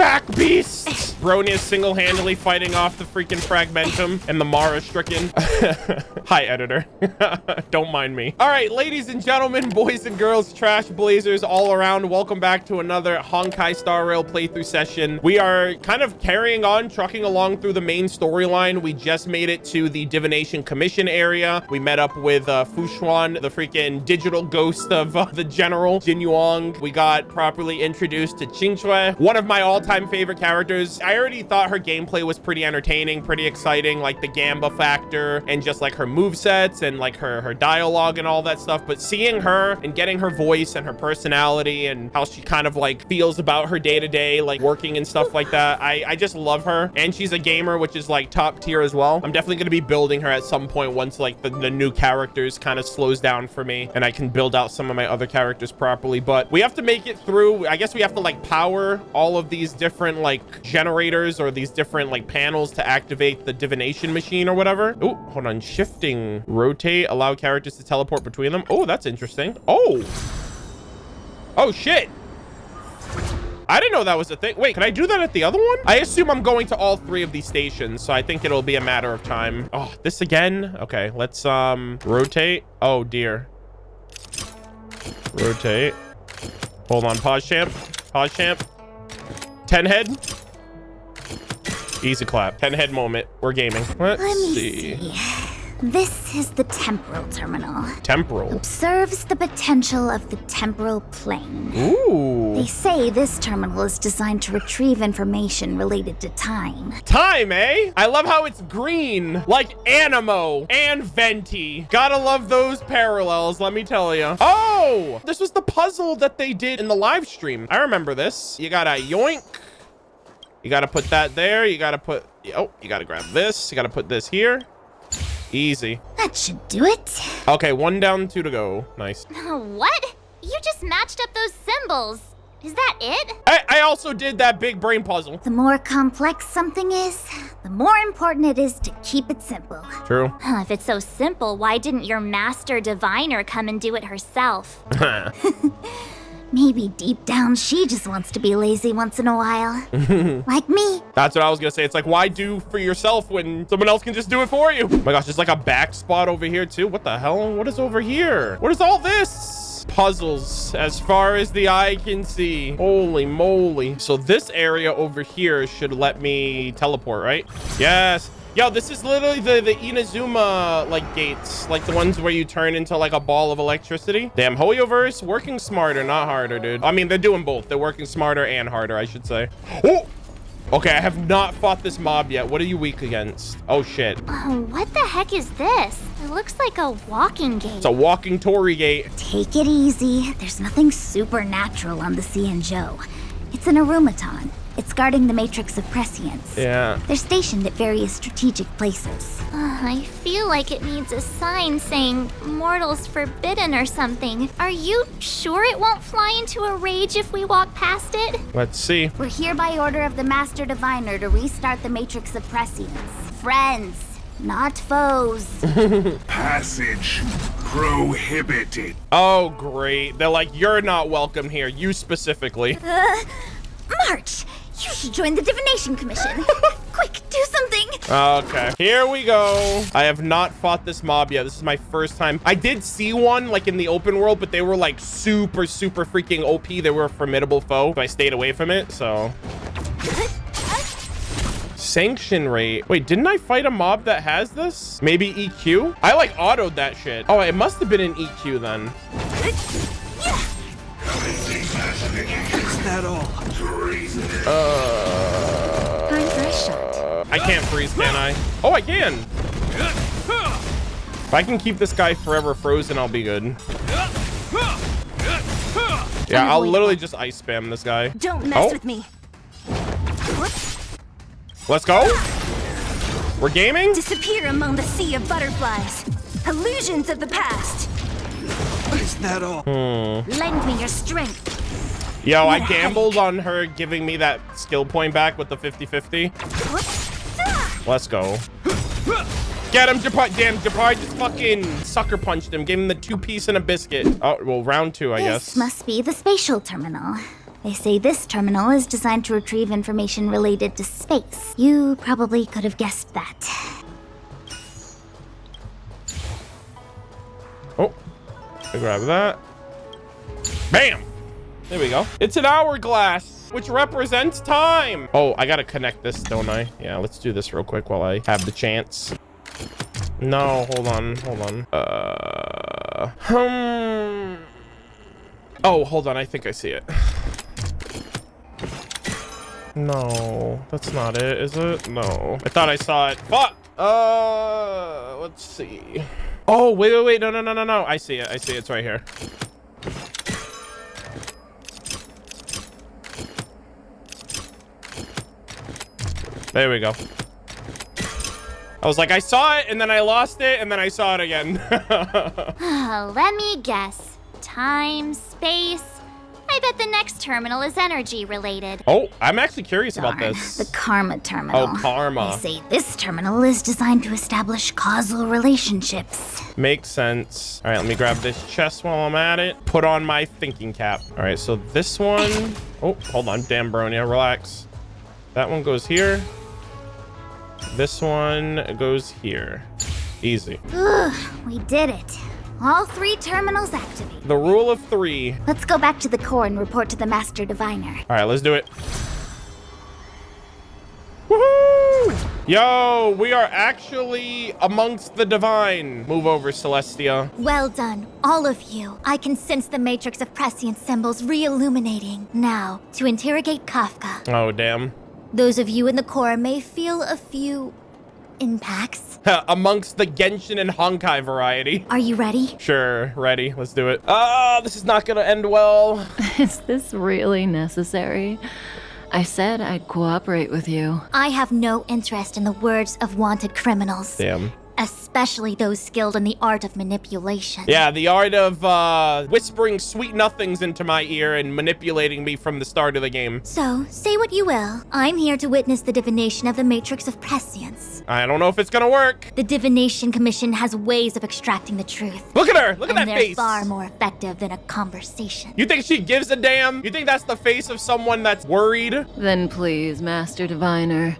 back, beasts. Brony is single-handedly fighting off the freaking Fragmentum and the Mara Stricken. Hi, editor. Don't mind me. All right, ladies and gentlemen, boys and girls, trash blazers all around. Welcome back to another Honkai Star Rail playthrough session. We are kind of carrying on, trucking along through the main storyline. We just made it to the Divination Commission area. We met up with Fushuan, the freaking digital ghost of the General Jin Yuang. We got properly introduced to Qingxue, one of my all-time favorite characters. I already thought her gameplay was pretty entertaining, pretty exciting, like the Gamba factor and just like her movesets and like her dialogue and all that stuff. But seeing her and getting her voice and her personality and how she kind of like feels about her day-to-day, like working and stuff like that, I just love her. And she's a gamer, which is like top tier as well. I'm definitely going to be building her at some point once like the new characters kind of slows down for me and I can build out some of my other characters properly. But we have to make it through. I guess we have to like power all of these different like generators or these different like panels to activate the divination machine or whatever. Oh, hold on. Shifting, rotate, allow characters to teleport between them. Oh, that's interesting. Oh shit, I didn't know that was a thing. Wait, can I do that at the other one? I assume I'm going to all three of these stations, so I think it'll be a matter of time. Oh, this again. Okay, let's rotate. Oh dear. Rotate. Hold on. Pause champ. Pause champ. 10 head. Easy clap. 10 head moment. We're gaming. Let's see. This is the temporal terminal. Temporal. Observes the potential of the temporal plane. Ooh. They say this terminal is designed to retrieve information related to time. Time, eh? I love how it's green, like Animo and Venti. Gotta love those parallels, let me tell you. Oh, this was the puzzle that they did in the live stream. I remember this. You gotta yoink. You gotta put that there. You gotta put, oh, you gotta grab this. You gotta put this here. Easy. That should do it. Okay, 1 down, 2 to go. Nice. What? You just matched up those symbols. Is that it? I also did that big brain puzzle. The more complex something is, the more important it is to keep it simple. True. If it's so simple, why didn't your master diviner come and do it herself? Maybe deep down she just wants to be lazy once in a while. Like me. That's what I was gonna say. It's like, why do for yourself when someone else can just do it for you? Oh my gosh, there's like a back spot over here too. What the hell? What is over here? What is all this? Puzzles as far as the eye can see. Holy moly. So this area over here should let me teleport, right? Yes. Yo, this is literally the Inazuma like gates, like the ones where you turn into like a ball of electricity. Damn, Hoyoverse working smarter, not harder, dude. I mean, they're doing both. They're working smarter and harder, I should say. Oh, okay, I have not fought this mob yet. What are you weak against? Oh shit. What the heck is this? It looks like a walking gate. It's a walking Torii gate. Take it easy. There's nothing supernatural on the Cianzhou. It's an Arumaton. It's guarding the matrix of prescience. Yeah. They're stationed at various strategic places. I feel like it needs a sign saying mortals forbidden or something. Are you sure it won't fly into a rage if we walk past it? Let's see. We're here by order of the Master Diviner to restart the matrix of prescience. Friends, not foes. Passage prohibited. Oh, great. They're like, you're not welcome here. You specifically. March! You should join the Divination Commission. Quick, do something. Okay, here we go. I have not fought this mob yet. This is my first time. I did see one like in the open world, but they were like super freaking OP. They were a formidable foe, so I stayed away from it. So sanction rate. Wait, didn't I fight a mob that has this? Maybe EQ? I like autoed that shit. Oh, it must have been an EQ then. Is that all? I can't freeze, can I? Oh, I can. If I can keep this guy forever frozen, I'll be good. Yeah, I'll literally just ice spam this guy. Don't mess with me. Let's go. We're gaming? Disappear among the sea of butterflies. Illusions of the past. Is that all? Lend me your strength. Yo, I gambled on her giving me that skill point back with the 50-50. Let's go. Get him, Japar. Damn, Japar just fucking sucker punched him. Gave him the 2-piece and a biscuit. Oh, well, round 2, I guess. This must be the spatial terminal. They say this terminal is designed to retrieve information related to space. You probably could have guessed that. Oh, I grab that. Bam! There we go. It's an hourglass, which represents time. Oh, I gotta connect this, don't I? Yeah, let's do this real quick while I have the chance. No, hold on. Oh, hold on. I think I see it. No, that's not it, is it? No. I thought I saw it. Fuck! Let's see. Oh, wait. No. I see it. It's right here. There we go. I was like, I saw it, and then I lost it, and then I saw it again. Let me guess. Time, space. I bet the next terminal is energy related. Oh, I'm actually curious about Darn, this. the karma terminal. Oh, karma. They say this terminal is designed to establish causal relationships. Makes sense. All right, let me grab this chest while I'm at it. Put on my thinking cap. All right, so this one. Oh, hold on. Damn, Bronya, relax. That one goes here. This one goes here. Easy. Ugh, we did it. All 3 terminals activate. The rule of 3. Let's go back to the core and report to the Master Diviner. All right, let's do it. Woohoo! Yo, we are actually amongst the divine. Move over, Celestia. Well done, all of you. I can sense the matrix of prescient symbols re-illuminating. Now, to interrogate Kafka. Oh, damn. Those of you in the core may feel a few impacts. Amongst the Genshin and Honkai variety. Are you ready? Sure, ready. Let's do it. This is not gonna end well. Is this really necessary? I said I'd cooperate with you. I have no interest in the words of wanted criminals. Damn. Especially those skilled in the art of manipulation. Yeah, the art of whispering sweet nothings into my ear and manipulating me from the start of the game. So, say what you will. I'm here to witness the divination of the matrix of prescience. I don't know if it's gonna work. The Divination Commission has ways of extracting the truth. Look at her! Look at that And they're face! far more effective than a conversation. You think she gives a damn? You think that's the face of someone that's worried? Then please, Master Diviner,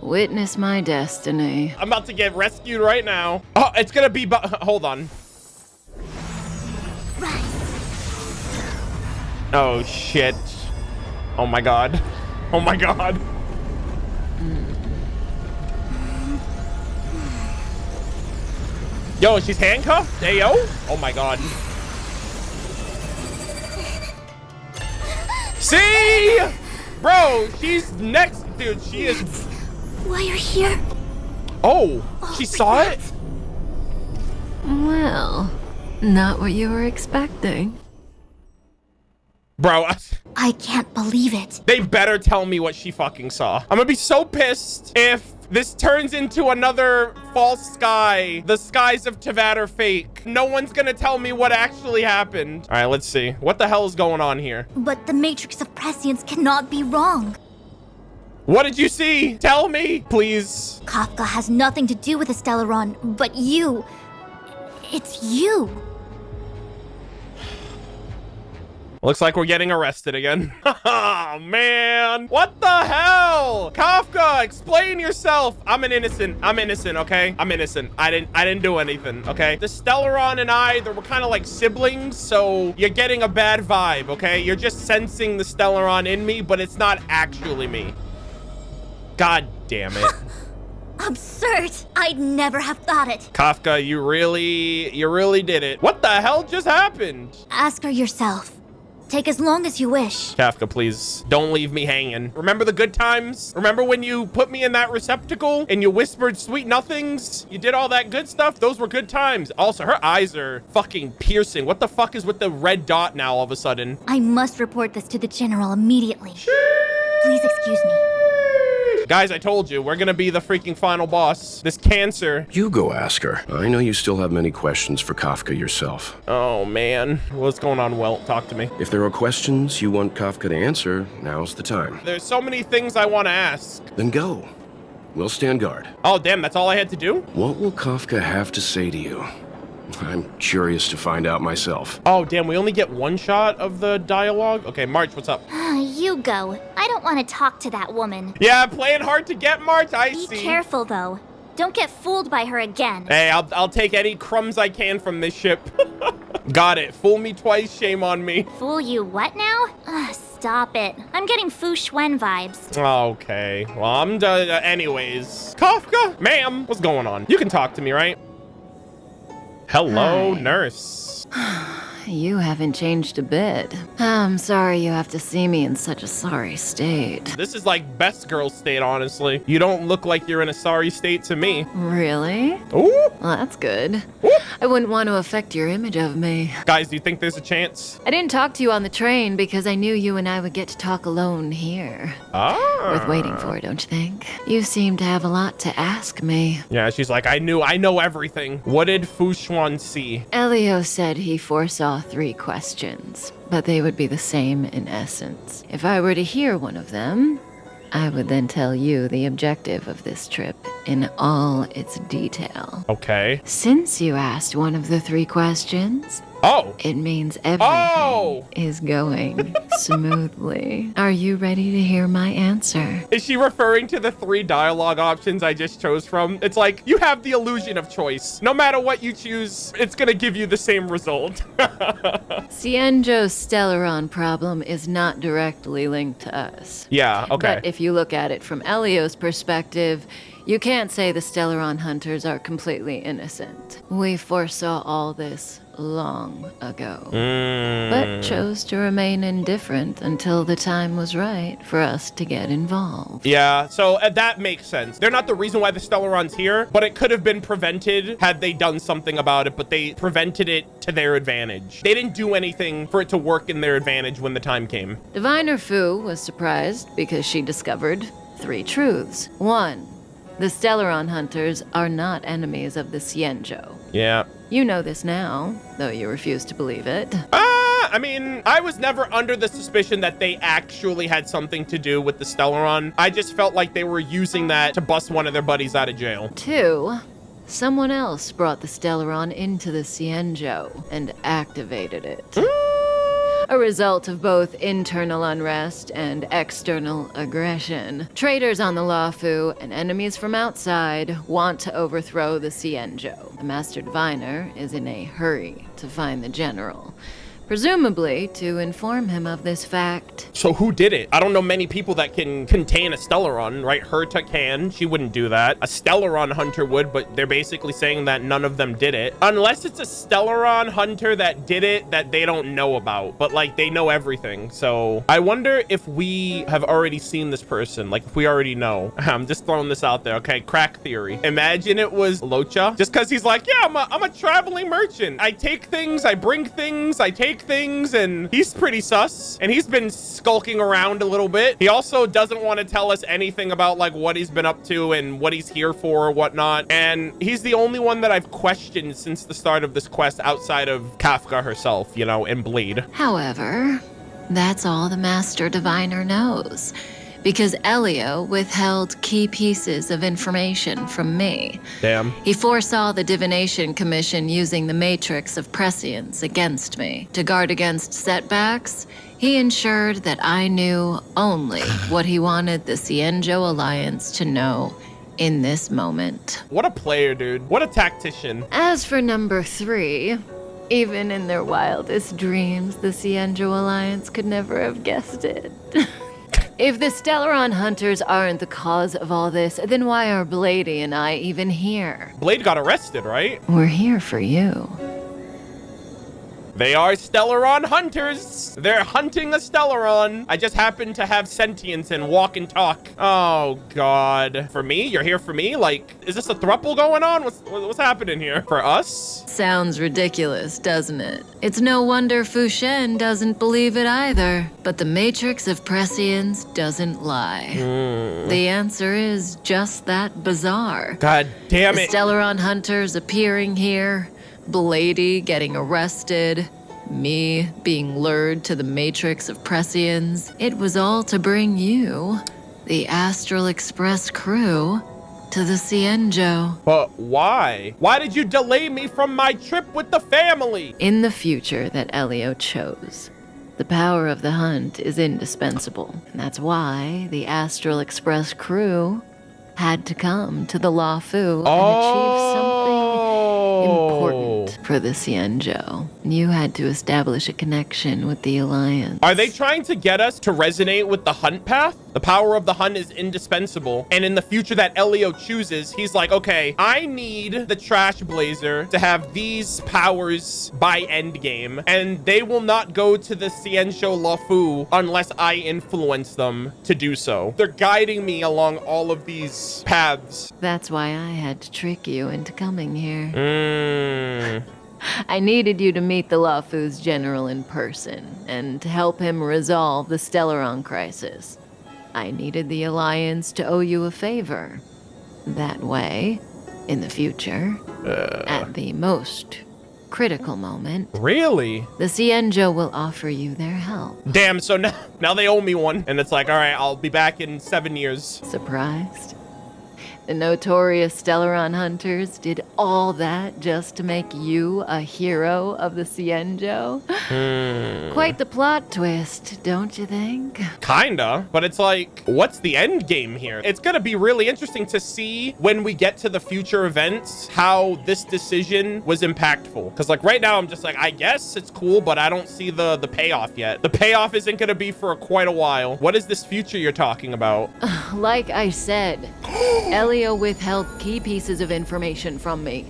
witness my destiny. I'm about to get rescued right now. Oh, it's gonna be... Hold on. Oh, shit. Oh, my God. Oh, my God. Yo, she's handcuffed? Hey, yo. Oh, my God. See? Bro, she's next. Dude, she is... Why you're here? Oh, she saw it? Well, not what you were expecting. Bro, I can't believe it. they better tell me what she fucking saw. I'm gonna be so pissed if this turns into another false sky. The skies of Tevat are fake. No one's gonna tell me what actually happened. All right, let's see. What the hell is going on here? But the matrix of prescience cannot be wrong. What did you see? Tell me, please. Kafka has nothing to do with the Stellaron, but you. It's you. Looks like we're getting arrested again. Oh, man. What the hell? Kafka, explain yourself. I'm innocent, okay? I'm innocent. I didn't do anything, okay? The Stellaron and I, they were kind of like siblings, so you're getting a bad vibe, okay? You're just sensing the Stellaron in me, but it's not actually me. God damn it. Absurd. I'd never have thought it. Kafka, you really did it. What the hell just happened? Ask her yourself. Take as long as you wish. Kafka, please, don't leave me hanging. Remember the good times? Remember when you put me in that receptacle and you whispered sweet nothings? You did all that good stuff? Those were good times. Also, her eyes are fucking piercing. What the fuck is with the red dot now all of a sudden? I must report this to the General immediately. Please excuse me. Guys, I told you, we're gonna be the freaking final boss. This cancer. You go ask her. I know you still have many questions for Kafka yourself. Oh, man. What's going on, Welt? Talk to me. If there are questions you want Kafka to answer, now's the time. There's so many things I want to ask. Then go. We'll stand guard. Oh, damn, that's all I had to do? What will Kafka have to say to you? I'm curious to find out myself. Oh, damn, we only get one shot of the dialogue? Okay, March, what's up? You go. I don't want to talk to that woman. Yeah, playing hard to get, March, I Be see. careful, though. Don't get fooled by her again. Hey, I'll take any crumbs I can from this ship. Got it. Fool me twice, shame on me. Fool you what now? Ugh, stop it. I'm getting Fu Xuan vibes. Okay, well, I'm done anyways. Kafka? Ma'am, what's going on? You can talk to me, right? Hello, Hi. nurse. You haven't changed a bit. I'm sorry you have to see me in such a sorry state. This is like best girl state, honestly. You don't look like you're in a sorry state to me. Really? Ooh. Well, that's good. Ooh. I wouldn't want to affect your image of me. Guys, do you think there's a chance? I didn't talk to you on the train because I knew you and I would get to talk alone here. Ah. Worth waiting for, don't you think? You seem to have a lot to ask me. Yeah, she's like, I know everything. What did Fu Xuan see? Elio said he foresaw 3 questions, but they would be the same in essence. If I were to hear one of them, I would then tell you the objective of this trip in all its detail. Okay. Since you asked one of the 3 questions, Oh. it means everything is going smoothly. Are you ready to hear my answer? Is she referring to the 3 dialogue options I just chose from? It's like, you have the illusion of choice. No matter what you choose, it's gonna give you the same result. Cienjo's Stellaron problem is not directly linked to us. Yeah, okay. But if you look at it from Elio's perspective, you can't say the Stellaron hunters are completely innocent. We foresaw all this long ago, but chose to remain indifferent until the time was right for us to get involved. Yeah, so that makes sense. They're not the reason why the Stellaron's here, but it could have been prevented had they done something about it, but they prevented it to their advantage. They didn't do anything for it to work in their advantage when the time came. Diviner Fu was surprised because she discovered 3 truths. 1, the Stellaron hunters are not enemies of the Cienjo. Yeah. You know this now, though you refuse to believe it. I mean, I was never under the suspicion that they actually had something to do with the Stellaron. I just felt like they were using that to bust one of their buddies out of jail. 2, someone else brought the Stellaron into the Cienjo and activated it. A result of both internal unrest and external aggression. Traitors on the Luofu and enemies from outside want to overthrow the Cienjo. The Master Diviner is in a hurry to find the general, presumably to inform him of this fact. So who did it? I don't know many people that can contain a Stellaron, right? Herta can. She wouldn't do that. A Stellaron hunter would, but they're basically saying that none of them did it. Unless it's a Stellaron hunter that did it that they don't know about, but like they know everything. So I wonder if we have already seen this person, like if we already know. I'm just throwing this out there. Okay, crack theory. Imagine it was Locha, just because he's like, yeah, I'm a traveling merchant. I take things, I bring things, I take things, and he's pretty sus, and he's been skulking around a little bit. He also doesn't want to tell us anything about like what he's been up to and what he's here for or whatnot, and he's the only one that I've questioned since the start of this quest outside of Kafka herself, you know, and Bleed. However, that's all the Master Diviner knows, because Elio withheld key pieces of information from me. Damn. He foresaw the Divination Commission using the Matrix of Prescience against me. To guard against setbacks, he ensured that I knew only what he wanted the Cienjo Alliance to know in this moment. What a player, dude. What a tactician. As for number 3, even in their wildest dreams, the Cienjo Alliance could never have guessed it. If the Stellaron hunters aren't the cause of all this, then why are Blady and I even here? Blade got arrested, right? We're here for you. They are Stellaron hunters. They're hunting a Stellaron. I just happen to have sentience and walk and talk. Oh, God. For me? You're here for me? Like, is this a throuple going on? What's happening here? For us? Sounds ridiculous, doesn't it? It's no wonder Fu Shen doesn't believe it either. But the Matrix of Prescience doesn't lie. The answer is just that bizarre. God damn The it. Stellaron hunters appearing here, Blady getting arrested, me being lured to the Matrix of Prescience. It was all to bring you, the Astral Express crew, to the Cienjo. But why? Why did you delay me from my trip with the family? In the future that Elio chose, the power of the hunt is indispensable. And that's why the Astral Express crew had to come to the Lafu and achieve something important for the Cienjo. You had to establish a connection with the Alliance. Are they trying to get us to resonate with the hunt path? The power of the hunt is indispensable. And in the future that Elio chooses, he's like, okay, I need the Trailblazer to have these powers by Endgame. And they will not go to the Cienjo Lafu unless I influence them to do so. They're guiding me along all of these paths. That's why I had to trick you into coming here. I needed you to meet the Lafu's general in person and to help him resolve the Stellaron crisis. I needed the Alliance to owe you a favor. That way, in the future, at the most critical moment, Really? the Cienjo will offer you their help. Damn, so now they owe me one. And it's like, all right, I'll be back in 7 years. Surprised? The notorious Stellaron hunters did all that just to make you a hero of the Cienjo? Quite the plot twist, don't you think? Kinda, but it's like, what's the end game here? It's gonna be really interesting to see when we get to the future events how this decision was impactful. Because like right now, I'm just like, I guess it's cool, but I don't see the payoff yet. The payoff isn't gonna be for quite a while. What is this future you're talking about? Like I said, Elio withheld key pieces of information from me.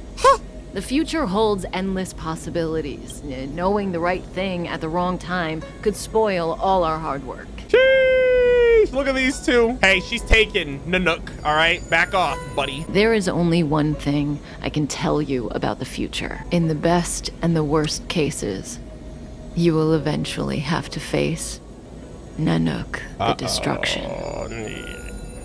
The future holds endless possibilities. Knowing the right thing at the wrong time could spoil all our hard work. Jeez, look at these two. Hey, she's taken Nanook, all right? Back off, buddy. There is only one thing I can tell you about the future. In the best and the worst cases, you will eventually have to face Nanook, the destruction.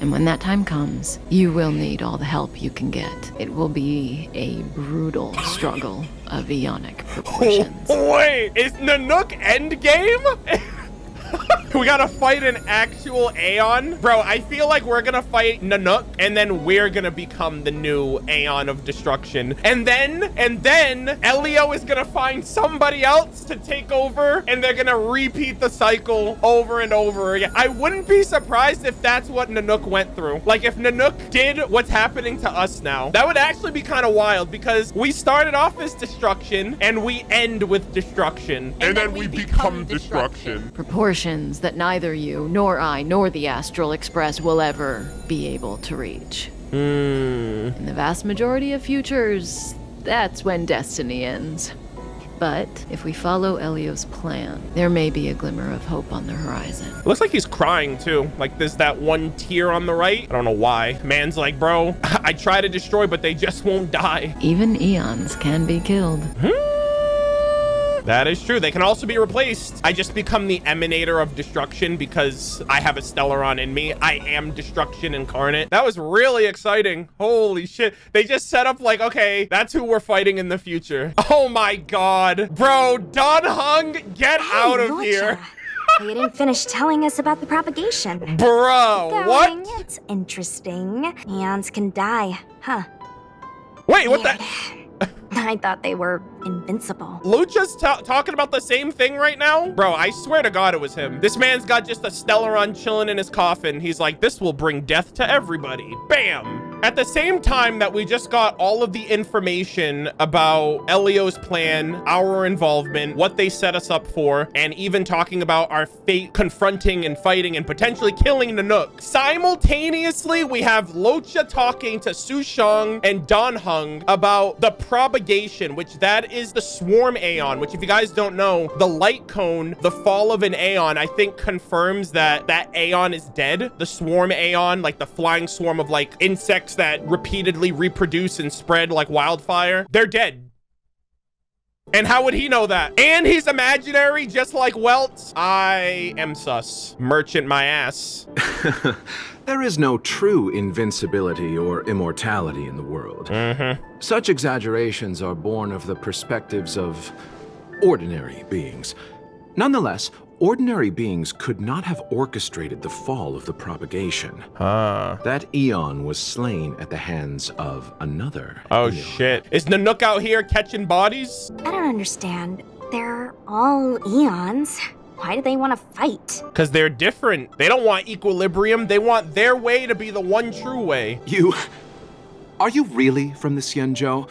And when that time comes, you will need all the help you can get. It will be a brutal struggle of eonic proportions. Wait, is Nanook Endgame? We gotta fight an actual Aeon? Bro, I feel like we're gonna fight Nanook, and then we're gonna become the new Aeon of Destruction. And then Elio is gonna find somebody else to take over, and they're gonna repeat the cycle over and over again. I wouldn't be surprised if that's what Nanook went through. Like, if Nanook did what's happening to us now, that would actually be kind of wild, because we started off as destruction, and we end with destruction. And then we become destruction. Proportions that neither you, nor I, nor the Astral Express will ever be able to reach. In the vast majority of futures, that's when destiny ends. But if we follow Elio's plan, there may be a glimmer of hope on the horizon. It looks like he's crying too. Like there's that one tear on the right. I don't know why. Man's like, bro, I try to destroy, but they just won't die. Even eons can be killed. That is true. They can also be replaced. I just become the emanator of destruction because I have a Stellaron in me. I am destruction incarnate. That was really exciting. Holy shit. They just set up like, okay, that's who we're fighting in the future. Oh my God. Bro, Don Hung, get out of here. You didn't finish telling us about the propagation. Bro, what? It's interesting. Eons can die, huh? Wait, what the? I thought they were invincible. Lucha's talking about the same thing right now? Bro, I swear to God it was him. This man's got just a Stellaron chilling in his coffin. He's like, this will bring death to everybody. Bam. At the same time that we just got all of the information about Elio's plan, our involvement, what they set us up for, and even talking about our fate confronting and fighting and potentially killing Nanook. Simultaneously, we have Lucha talking to Su Shang and Dan Hung about the propagation, which that is the swarm Aeon, which if you guys don't know, the light cone, the fall of an Aeon, I think confirms that that Aeon is dead. The swarm Aeon, like the flying swarm of like insects that repeatedly reproduce and spread like wildfire, they're dead. And how would he know that? And he's imaginary, just like Welt. I am sus. Merchant my ass. There is no true invincibility or immortality in the world. Such exaggerations are born of the perspectives of ordinary beings. Nonetheless, ordinary beings could not have orchestrated the fall of the propagation. That eon was slain at the hands of another Oh, eon. shit. Is Nanook out here catching bodies? I don't understand. They're all eons. Why do they want to fight? Because they're different. They don't want equilibrium. They want their way to be the one true way. Are you really from the Xianzhou?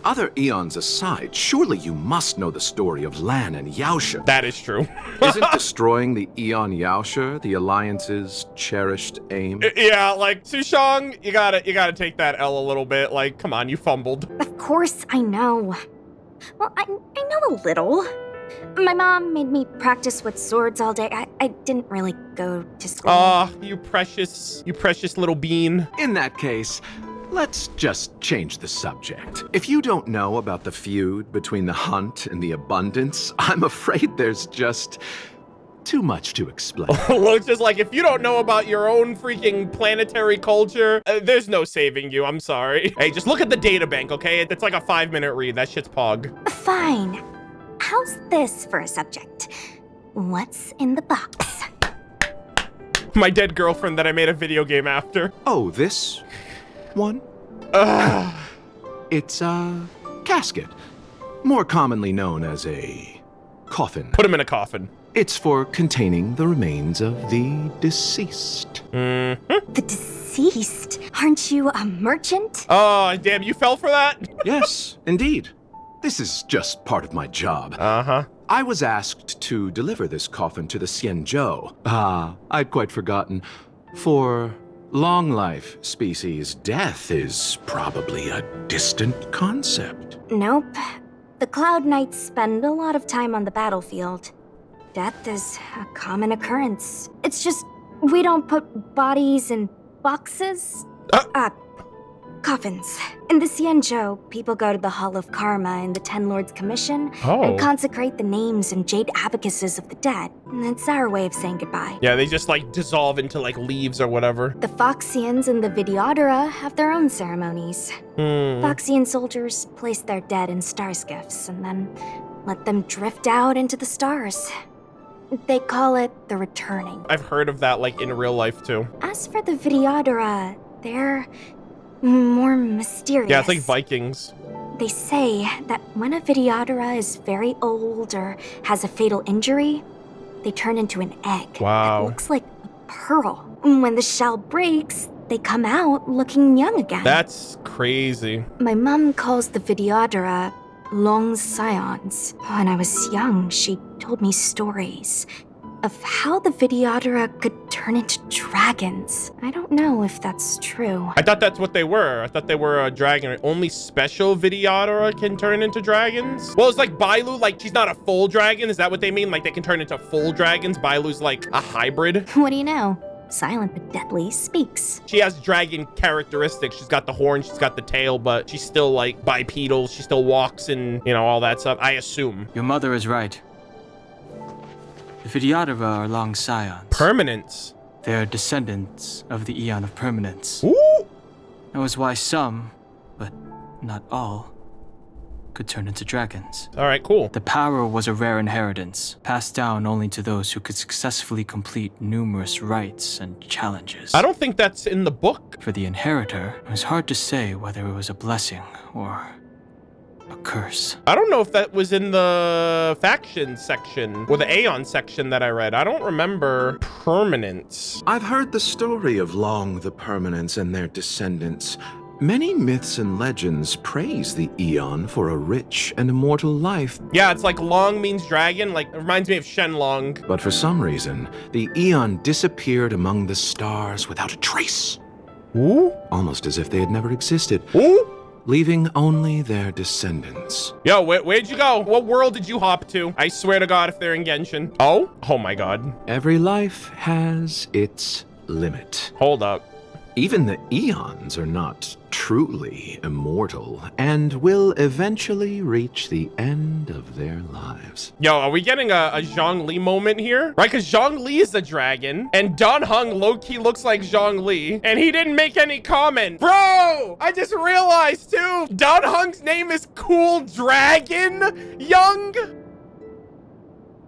Other eons aside, surely you must know the story of Lan and Yaoshe. That is true. Isn't destroying the Eon Yaoshe the Alliance's cherished aim? Yeah, like, Sushang, you gotta take that L a little bit. Like, come on, you fumbled. Of course I know. Well, I know a little. My mom made me practice with swords all day. I didn't really go to school. Aw, you precious little bean. In that case, let's just change the subject. If you don't know about the feud between the Hunt and the Abundance, I'm afraid there's just too much to explain. Looks just like, if you don't know about your own freaking planetary culture, there's no saving you. I'm sorry. Hey, just look at the data bank, okay? It's like a 5-minute read. That shit's pog. Fine. How's this for a subject? What's in the box? My dead girlfriend that I made a video game after. Oh, this one? It's a casket, more commonly known as a coffin. Put him in a coffin. It's for containing the remains of the deceased. The deceased? Aren't you a merchant? Oh, damn, you fell for that? Yes, indeed. This is just part of my job. Uh-huh. I was asked to deliver this coffin to the Xianzhou. I'd quite forgotten. For long life species, death is probably a distant concept. Nope. The Cloud Knights spend a lot of time on the battlefield. Death is a common occurrence. It's just, we don't put bodies in boxes. Coffins. In the Xianzhou, people go to the Hall of Karma in the Ten Lords Commission and consecrate the names and jade abacuses of the dead. It's our way of saying goodbye. Yeah, they just like dissolve into like leaves or whatever. The Foxians and the Vidyadhara have their own ceremonies. Foxian soldiers place their dead in star skiffs and then let them drift out into the stars. They call it the returning. I've heard of that like in real life too. As for the Vidyadhara, they're more mysterious. Yeah, it's like Vikings. They say that when a Vidyadhara is very old or has a fatal injury, they turn into an egg. Wow. That looks like a pearl. When the shell breaks, they come out looking young again. That's crazy. My mom calls the Vidyadhara long scions. When I was young, she told me stories of how the Vidyadhara could turn into dragons. I don't know if that's true. I thought that's what they were. I thought they were a dragon. Only special Vidyadhara can turn into dragons? Well, it's like Bailu, like she's not a full dragon. Is that what they mean? Like they can turn into full dragons? Bailu's like a hybrid? What do you know? Silent but deadly speaks. She has dragon characteristics. She's got the horn, she's got the tail, but she's still like bipedal. She still walks and, you know, all that stuff, I assume. Your mother is right. The Vidyadhara are long scions. Permanence. They are descendants of the Eon of Permanence. Ooh. That was why some, but not all, could turn into dragons. All right, cool. The power was a rare inheritance, passed down only to those who could successfully complete numerous rites and challenges. I don't think that's in the book. For the inheritor, it was hard to say whether it was a blessing or a curse. I don't know if that was in the faction section or the Aeon section that I read. I don't remember permanence. I've heard the story of Long the Permanence and their descendants. Many myths and legends praise the Eon for a rich and immortal life. Yeah, it's like long means dragon. Like, it reminds me of Shenlong. But for some reason, the Eon disappeared among the stars without a trace. Ooh. Almost as if they had never existed. Ooh. Leaving only their descendants. Yo, where'd you go? What world did you hop to? I swear to God, if they're in Genshin. Oh? Oh my God. Every life has its limit. Hold up. Even the Eons are not truly immortal and will eventually reach the end of their lives. Yo, are we getting a Zhongli moment here? Right, because Zhongli is a dragon, and Dan Heng low-key looks like Zhongli, and he didn't make any comment. Bro, I just realized, too, Dan Heng's name is Cool Dragon Young.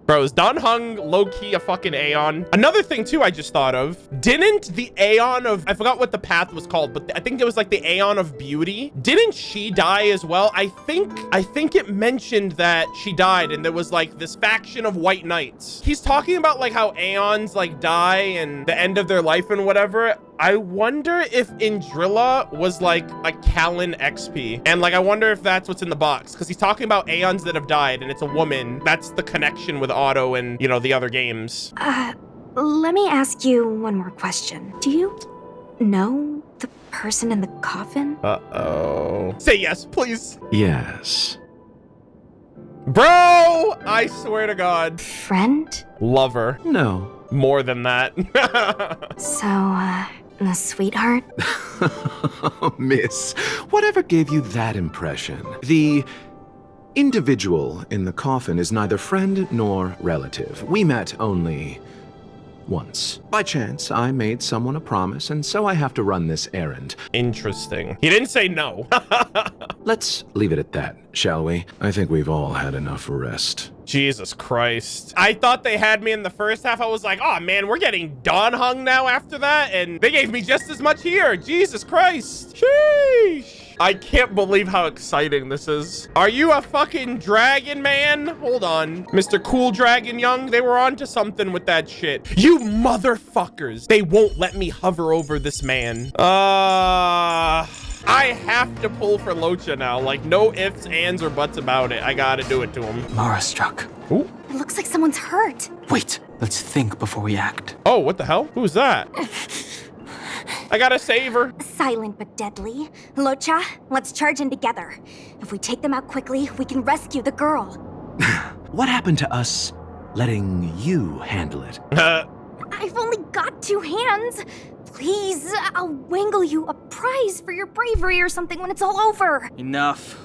Bro, is Don Hung low-key a fucking Aeon? Another thing, too, I just thought of. Didn't the Aeon of... I forgot what the path was called, but I think it was like the Aeon of Beauty. Didn't she die as well? I think it mentioned that she died, and there was like this faction of White Knights. He's talking about like how Aeons like die and the end of their life and whatever. I wonder if Indrilla was like a Callan XP. And like, I wonder if that's what's in the box. Because he's talking about Aeons that have died and it's a woman. That's the connection with Otto and, you know, the other games. Let me ask you one more question. Do you know the person in the coffin? Uh-oh. Say yes, please. Yes. Bro, I swear to God. Friend? Lover. No. More than that. So, a sweetheart? Miss, whatever gave you that impression? The individual in the coffin is neither friend nor relative. We met only once. By chance, I made someone a promise, and so I have to run this errand. Interesting. He didn't say no. Let's leave it at that, shall we? I think we've all had enough rest. Jesus Christ. I thought they had me in the first half. I was like, oh man, we're getting Don Hung now after that. And they gave me just as much here. Jesus Christ. Sheesh. I can't believe how exciting this is. Are you a fucking dragon, man? Hold on. Mr. Cool Dragon Young, they were onto something with that shit. You motherfuckers. They won't let me hover over this man. I have to pull for Locha now. Like, no ifs, ands, or buts about it. I gotta do it to him. Mara struck. Ooh. It looks like someone's hurt. Wait, let's think before we act. Oh, what the hell? Who's that? I gotta save her. Silent but deadly. Locha, let's charge in together. If we take them out quickly, we can rescue the girl. What happened to us letting you handle it? I've only got 2 hands. Please, I'll wangle you a prize for your bravery or something when it's all over. Enough.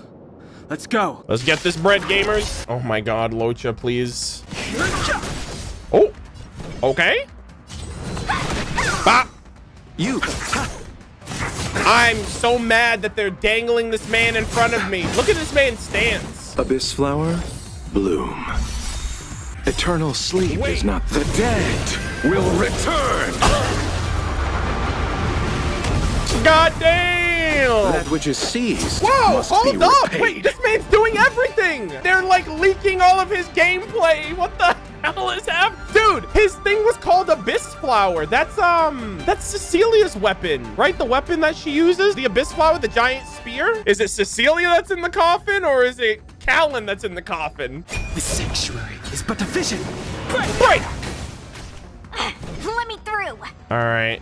Let's go. Let's get this bread, gamers. Oh my God, Locha, please. Oh, okay. Bop. You. I'm so mad that they're dangling this man in front of me. Look at this man's stance. Abyss flower, bloom. Eternal sleep is not the dead will return. God damn! That which is seized Whoa, must hold be up! repaid. Wait, this man's doing everything! They're like leaking all of his gameplay. What the hell is happening? Dude, his thing was called Abyss Flower. That's Cecilia's weapon, right? The weapon that she uses, the Abyss Flower, the giant spear. Is it Cecilia that's in the coffin, or is it Callan that's in the coffin? The sanctuary is but a vision. Right! Let me through. All right.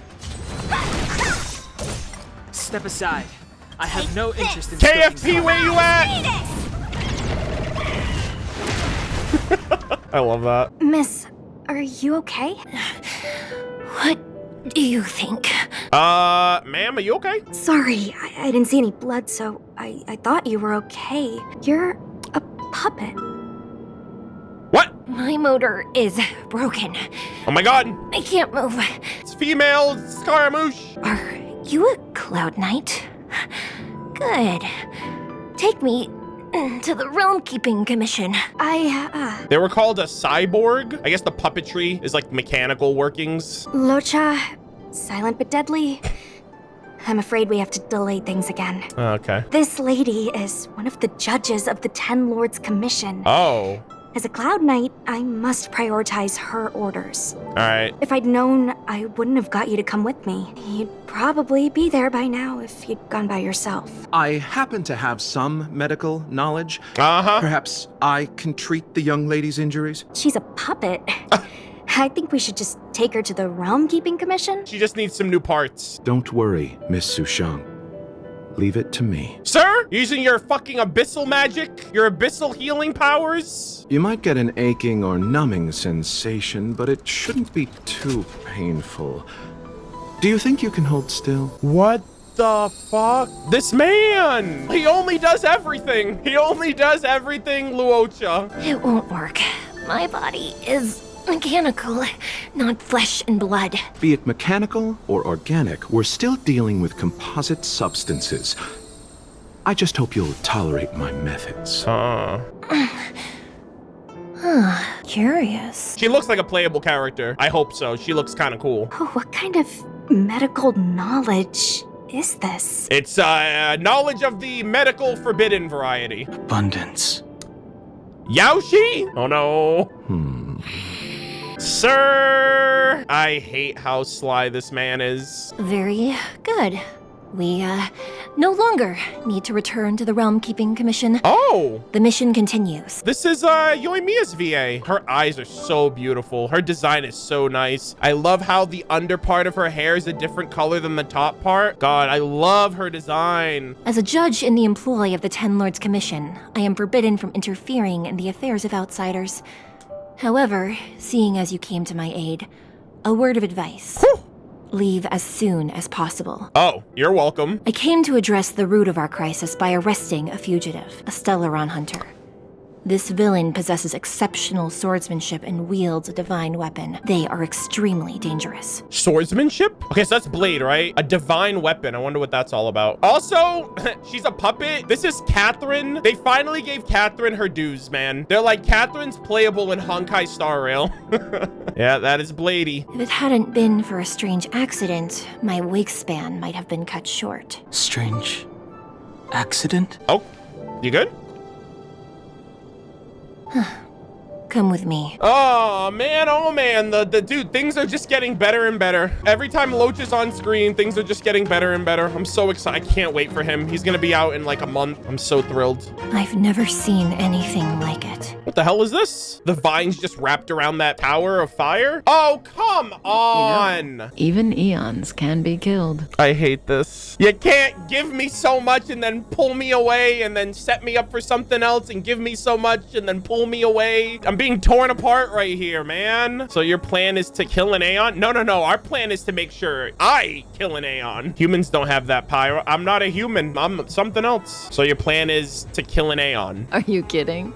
Step aside. I have no interest in KFP, where you at? I love that. Miss, are you okay? What do you think? Ma'am, are you okay? Sorry, I didn't see any blood, so I thought you were okay. You're a puppet. What? My motor is broken. Oh my God. I can't move. It's female Scaramouche. Are you a Cloud Knight? Good. Take me to the Realm Keeping Commission. They were called a cyborg. I guess the puppetry is like mechanical workings. Locha, silent but deadly. I'm afraid we have to delay things again. Okay. This lady is one of the judges of the 10 Lords Commission. Oh. As a Cloud Knight, I must prioritize her orders. All right. If I'd known, I wouldn't have got you to come with me. You'd probably be there by now if you'd gone by yourself. I happen to have some medical knowledge. Uh-huh. Perhaps I can treat the young lady's injuries? She's a puppet. I think we should just take her to the Realm Keeping Commission. She just needs some new parts. Don't worry, Miss Sushang. Leave it to me. Sir, using your fucking abyssal magic, your abyssal healing powers. You might get an aching or numbing sensation, but it shouldn't be too painful. Do you think you can hold still? What the fuck? This man! He only does everything. He only does everything, Luocha. It won't work. My body is mechanical, not flesh and blood. Be it mechanical or organic, we're still dealing with composite substances. I just hope you'll tolerate my methods. Curious. She looks like a playable character. I hope so. She looks kind of cool. Oh, what kind of medical knowledge is this? It's knowledge of the medical forbidden variety. Abundance. Yaoshi? Oh no. Sir, I hate how sly this man is. Very good. We, no longer need to return to the Realm Keeping Commission. Oh, The mission continues. this is Yoimiya's VA. Her eyes are so beautiful. Her design is so nice. I love how the under part of her hair is a different color than the top part. God, I love her design. As a judge in the employ of the Ten Lords Commission, I am forbidden from interfering in the affairs of outsiders. However, seeing as you came to my aid, a word of advice. Leave as soon as possible. Oh, you're welcome. I came to address the root of our crisis by arresting a fugitive, a Stellaron hunter. This villain possesses exceptional swordsmanship and wields a divine weapon. They are extremely dangerous. Swordsmanship? Okay, so that's Blade, right? A divine weapon. I wonder what that's all about. Also, she's a puppet. This is Catherine. They finally gave Catherine her dues, man. They're like, Catherine's playable in Honkai Star Rail. Yeah, that is Bladey. If it hadn't been for a strange accident, my wingspan might have been cut short. Strange accident? Oh, you good? Come with me. Oh man, the dude, things are just getting better and better. Every time Loach is on screen, things are just getting better and better. I'm so excited. I can't wait for him. He's gonna be out in like a month. I'm so thrilled. I've never seen anything like it. What the hell is this? The vines just wrapped around that tower of fire? Oh, come on. Even eons can be killed. I hate this. You can't give me so much and then pull me away and then set me up for something else and give me so much and then pull me away. I'm being torn apart right here, man. So your plan is to kill an Aeon? No. Our plan is to make sure I kill an Aeon. Humans don't have that power. I'm not a human. I'm something else. So your plan is to kill an Aeon. Are you kidding?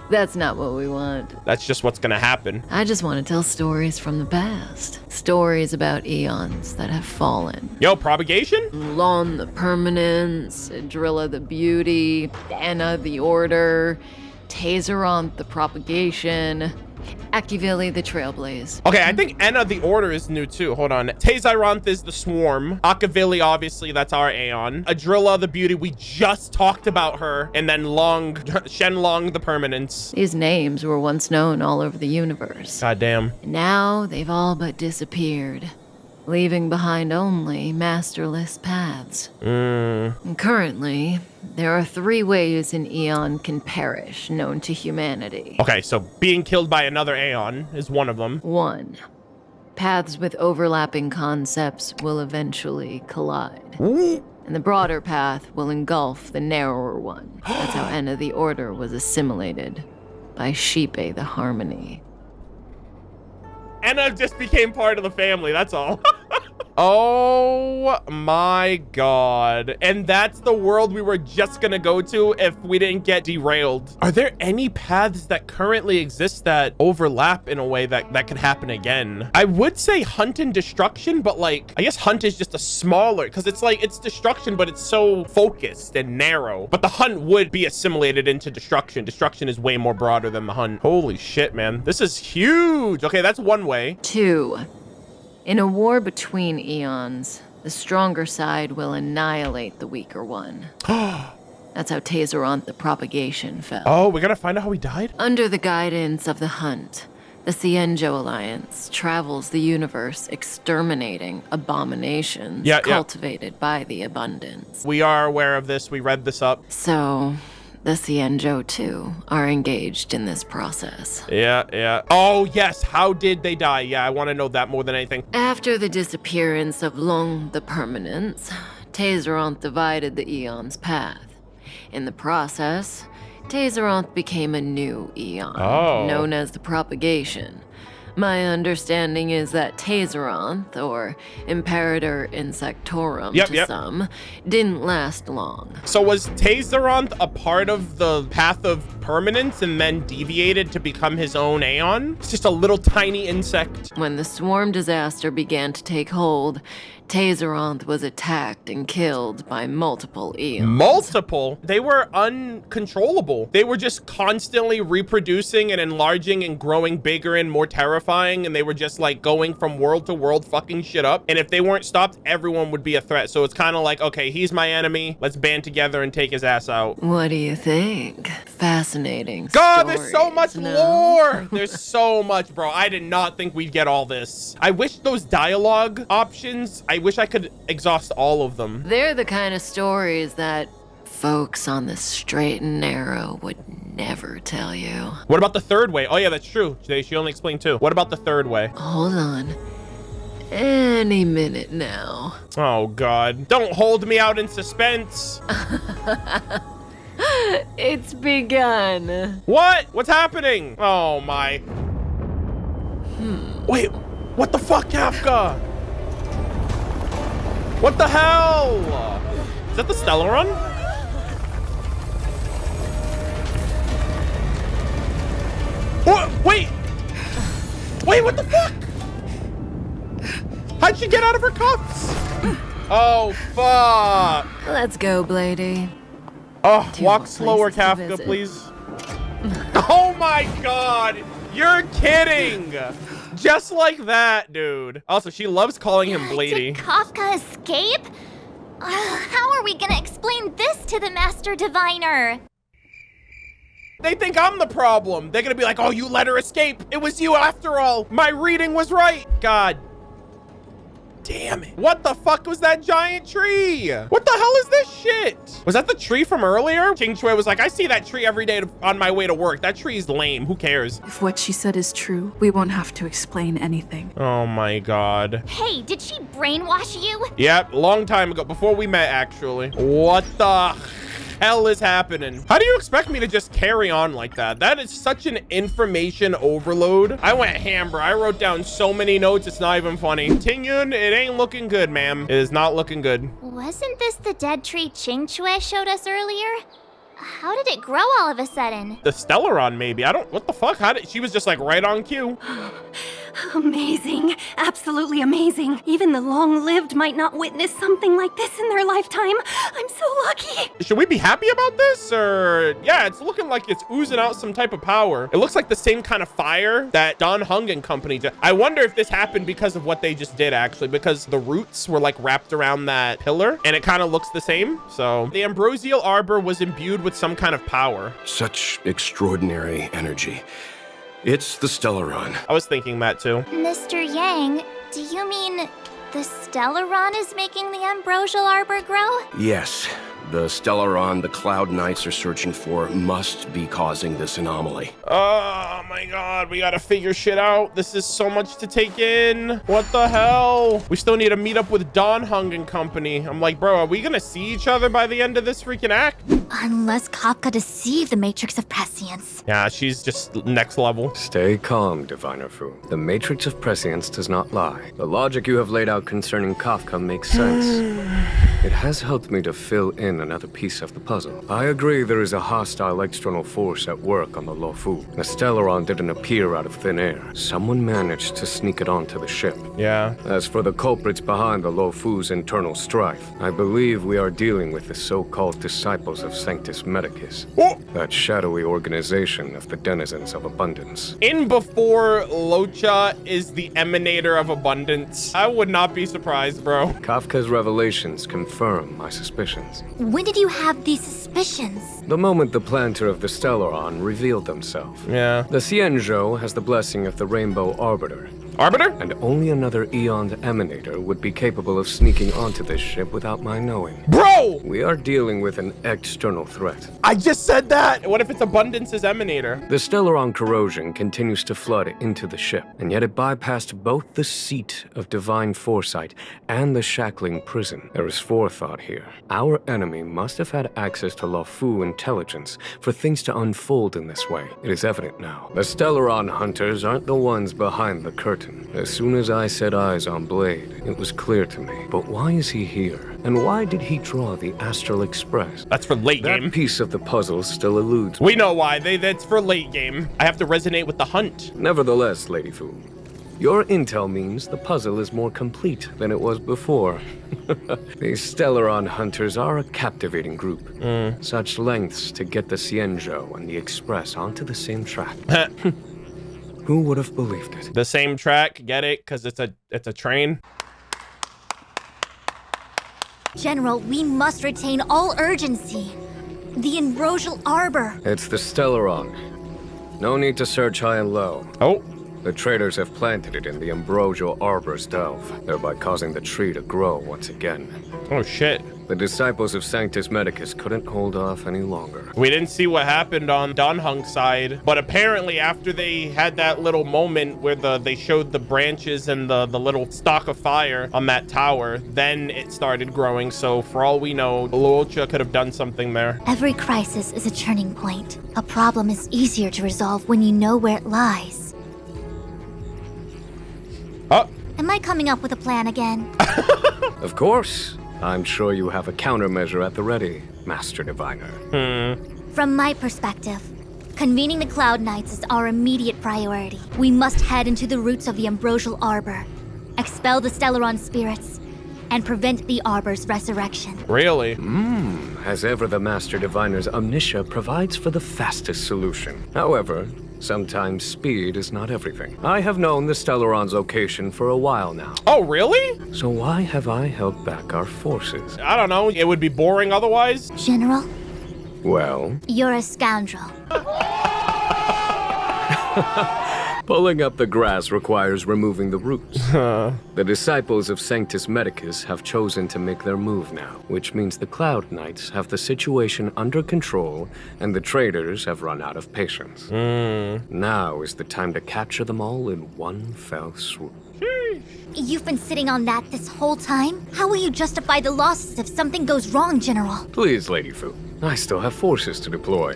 That's not what we want. That's just what's gonna happen. I just want to tell stories from the past. Stories about eons that have fallen. Yo, propagation? Lon the Permanence, Drilla the Beauty, Anna the Order, Tazeronth the Propagation, Akivili the Trailblaze. Okay, I think Enna the Order is new too. Hold on. Tazeronth is the Swarm. Akavili, obviously, that's our Aeon. Adrilla the Beauty, we just talked about her. And then Shenlong the Permanence. These names were once known all over the universe. Goddamn. Now they've all but disappeared, leaving behind only masterless paths. And currently, there are 3 ways an Eon can perish known to humanity. Okay, so being killed by another Aeon is one of them. 1. Paths with overlapping concepts will eventually collide. Ooh. And the broader path will engulf the narrower one. That's how Enna the Order was assimilated by Shipe the Harmony. Enna just became part of the family, that's all. Oh my god. And that's the world we were just gonna go to if we didn't get derailed. Are there any paths that currently exist that overlap in a way that could happen again? I would say Hunt and Destruction, but like, I guess Hunt is just a smaller, because it's like, it's Destruction, but it's so focused and narrow. But the Hunt would be assimilated into Destruction. Destruction is way more broader than the Hunt. Holy shit, man. This is huge. Okay, that's one way. 2. In a war between eons, the stronger side will annihilate the weaker one. That's how Tazeronth the Propagation fell. Oh, we gotta find out how he died? Under the guidance of the Hunt, the Cienjo Alliance travels the universe exterminating abominations cultivated by the Abundance. We are aware of this. We read this up. So, the Cienjo, too, are engaged in this process. Yeah. Oh, yes. How did they die? Yeah, I want to know that more than anything. After the disappearance of Long the Permanence, Tazeronth divided the Eon's path. In the process, Tazeronth became a new Eon, known as the Propagation. My understanding is that Tazeronth, or Imperator Insectorum to some, didn't last long. So was Tazeronth a part of the path of permanence and then deviated to become his own Aeon? It's just a little tiny insect. When the swarm disaster began to take hold, Tazeronth was attacked and killed by multiple eons. Multiple? They were uncontrollable. They were just constantly reproducing and enlarging and growing bigger and more terrifying, and they were just like going from world to world fucking shit up. And if they weren't stopped, everyone would be a threat. So it's kind of like, okay, he's my enemy. Let's band together and take his ass out. What do you think? Fascinating. God, stories, there's so much no? lore. There's so much, bro. I did not think we'd get all this. I wish those dialogue options, I wish I could exhaust all of them. They're the kind of stories that folks on the straight and narrow would never tell you. What about the third way? Oh yeah, that's true. She only explained two. What about the third way? Hold on. Any minute now. Oh God. Don't hold me out in suspense. It's begun. What? What's happening? Oh my. Wait, what the fuck, Kafka? What the hell? Is that the Stellaron? What? Wait, what the fuck? How'd she get out of her cuffs? Oh, fuck. Let's go, Blady. Oh, Two walk more slower, places to Kafka, visit. please. Oh my God, you're kidding. Just like that, dude. Also, she loves calling him Blady. Did Kafka escape? How are we gonna explain this to the Master Diviner? They think I'm the problem. They're gonna be like, oh, you let her escape. It was you after all. My reading was right. God damn it. What the fuck was that giant tree? What the hell is this shit? Was that the tree from earlier? King Shui was like, I see that tree every day on my way to work. That tree's lame. Who cares? If what she said is true, we won't have to explain anything. Oh my God. Hey, did she brainwash you? Yep, long time ago, before we met, actually. What the hell is happening? How do you expect me to just carry on like that? That is such an information overload. I went ham, bro. I wrote down so many notes, it's not even funny. Tingyun, it ain't looking good, ma'am. It is not looking good. Wasn't this the dead tree Ching Chue showed us earlier? How did it grow all of a sudden? The Stellaron, maybe. What the fuck? She was just like right on cue. Amazing. Absolutely amazing. Even the long-lived might not witness something like this in their lifetime. I'm so lucky. Should we be happy about this? Or, yeah, it's looking like it's oozing out some type of power. It looks like the same kind of fire that Don Hung and company did. I wonder if this happened because of what they just did, actually, because the roots were like wrapped around that pillar and it kind of looks the same. So the ambrosial arbor was imbued with some kind of power. Such extraordinary energy. It's the Stellaron. I was thinking that too. Mr. Yang, do you mean the Stellaron is making the ambrosial arbor grow? Yes, the Stellaron the Cloud Knights are searching for must be causing this anomaly. Oh my God, we gotta figure shit out. This is so much to take in. What the hell? We still need to meet up with Don Hung and company. I'm like, bro, are we gonna see each other by the end of this freaking act? Unless Kafka deceived the Matrix of Prescience. Yeah, she's just next level. Stay calm, Diviner Fu. The Matrix of Prescience does not lie. The logic you have laid out concerning Kafka makes sense. It has helped me to fill in another piece of the puzzle. I agree there is a hostile external force at work on the Luofu. The Stellaron didn't appear out of thin air. Someone managed to sneak it onto the ship. Yeah. As for the culprits behind the Luofu's internal strife, I believe we are dealing with the so-called disciples of Sanctus Medicus. Oh. That shadowy organization of the denizens of abundance. In before Locha is the emanator of abundance. I would not be surprised, bro. Kafka's revelations confirm my suspicions. When did you have these suspicions? The moment the planter of the Stellaron revealed himself. Yeah. The Xianzhou has the blessing of the Rainbow Arbiter. Arbiter? And only another Eoned Emanator would be capable of sneaking onto this ship without my knowing. Bro! We are dealing with an external threat. I just said that! What if it's Abundance's emanator? The Stellaron corrosion continues to flood into the ship, and yet it bypassed both the seat of divine foresight and the shackling prison. There is forethought here. Our enemy must have had access to Luofu intelligence for things to unfold in this way. It is evident now. The Stellaron hunters aren't the ones behind the curtain. As soon as I set eyes on Blade, it was clear to me. But why is he here? And why did he draw the Astral Express? That's for late game. That piece of the puzzle still eludes me. We know why. That's for late game. I have to resonate with the hunt. Nevertheless, Lady Fu, Your intel means the puzzle is more complete than it was before. These Stellaron hunters are a captivating group. Such lengths to get the Xianzhou and the Express onto the same track. Who would have believed it? The same track, get it? Because it's a train. General, we must retain all urgency. The Ambrosial Arbor. It's the Stellaron. No need to search high and low. Oh. The traders have planted it in the Ambrosial Arbor's delve, thereby causing the tree to grow once again. Oh, shit. The disciples of Sanctus Medicus couldn't hold off any longer. We didn't see what happened on Dunhunk's side, but apparently after they had that little moment where they showed the branches and the little stalk of fire on that tower, then it started growing. So for all we know, Luocha could have done something there. Every crisis is a turning point. A problem is easier to resolve when you know where it lies. Oh. Am I coming up with a plan again? Of course. I'm sure you have a countermeasure at the ready, Master Diviner. From my perspective, convening the Cloud Knights is our immediate priority. We must head into the roots of the Ambrosial Arbor, expel the Stellaron spirits, and prevent the Arbor's resurrection. Really? As ever, the Master Diviner's omniscia provides for the fastest solution. However, sometimes speed is not everything. I have known the Stellaron's location for a while now. Oh, really? So why have I held back our forces? I don't know. It would be boring otherwise. General? Well? You're a scoundrel. Pulling up the grass requires removing the roots. The disciples of Sanctus Medicus have chosen to make their move now, which means the Cloud Knights have the situation under control and the traders have run out of patience. Now is the time to capture them all in one fell swoop. You've been sitting on that this whole time? How will you justify the losses if something goes wrong, General? Please, Lady Fu. I still have forces to deploy.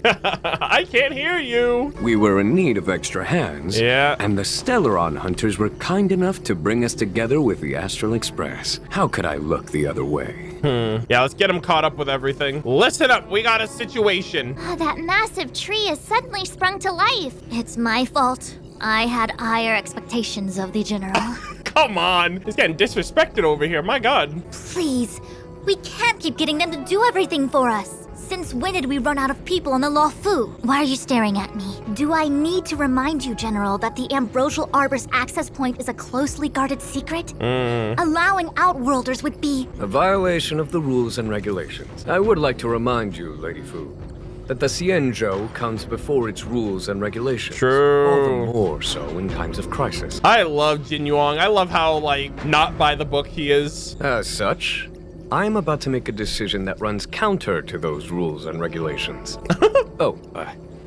I can't hear you. We were in need of extra hands. Yeah. And the Stellaron hunters were kind enough to bring us together with the Astral Express. How could I look the other way? Yeah, let's get them caught up with everything. Listen up, we got a situation. That massive tree has suddenly sprung to life. It's my fault. I had higher expectations of the General. Come on. It's getting disrespected over here, my God. Please, we can't keep getting them to do everything for us. Since when did we run out of people on the Luofu? Why are you staring at me? Do I need to remind you, General, that the Ambrosial Arbor's access point is a closely guarded secret? Allowing Outworlders would be a violation of the rules and regulations. I would like to remind you, Lady Fu, that the Xianzhou comes before its rules and regulations. True. All the more so in times of crisis. I love Jin Yuang. I love how, like, not by the book he is. As such, I'm about to make a decision that runs counter to those rules and regulations.